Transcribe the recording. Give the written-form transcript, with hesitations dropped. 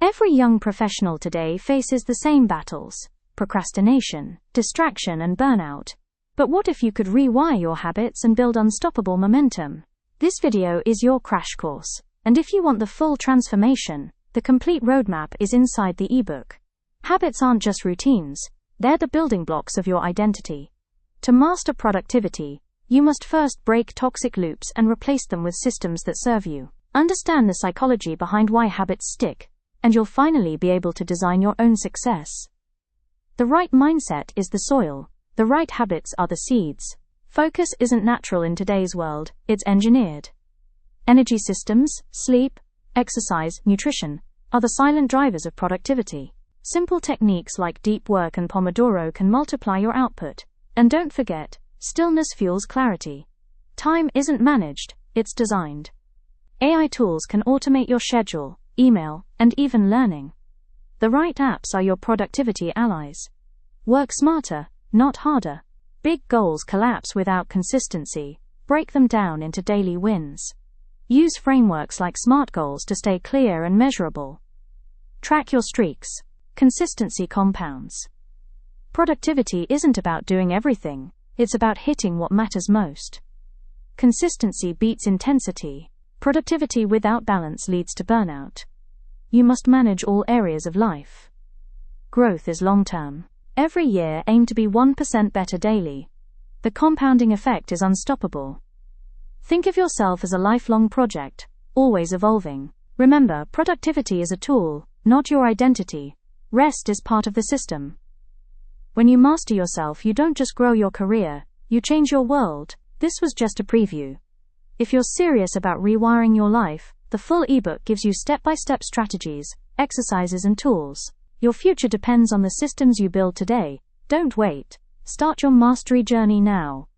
Every young professional today faces the same battles: procrastination, distraction, and burnout. But what if you could rewire your habits and build unstoppable momentum? This video is your crash course, and if you want the full transformation, the complete roadmap is inside the eBook. Habits aren't just routines, they're the building blocks of your identity. To master productivity, you must first break toxic loops and replace them with systems that serve you. Understand the psychology behind why habits stick, and you'll finally be able to design your own success. The right mindset is the soil, the right habits are the seeds. Focus isn't natural in today's world, it's engineered. Energy systems, sleep, exercise, nutrition, are the silent drivers of productivity. Simple techniques like deep work and Pomodoro can multiply your output. And don't forget, stillness fuels clarity. Time isn't managed, it's designed. AI tools can automate your schedule, email, and even learning. The right apps are your productivity allies. Work smarter, not harder. Big goals collapse without consistency. Break them down into daily wins. Use frameworks like SMART goals to stay clear and measurable. Track your streaks. Consistency compounds. Productivity isn't about doing everything, it's about hitting what matters most. Consistency beats intensity. Productivity without balance leads to burnout. You must manage all areas of life. Growth is long-term. Every year aim to be 1% better daily. The compounding effect is unstoppable. Think of yourself as a lifelong project, always evolving. Remember, productivity is a tool, not your identity. Rest is part of the system. When you master yourself, you don't just grow your career, you change your world. This was just a preview. If you're serious about rewiring your life, the full ebook gives you step-by-step strategies, exercises, and tools. Your future depends on the systems you build today. Don't wait. Start your mastery journey now.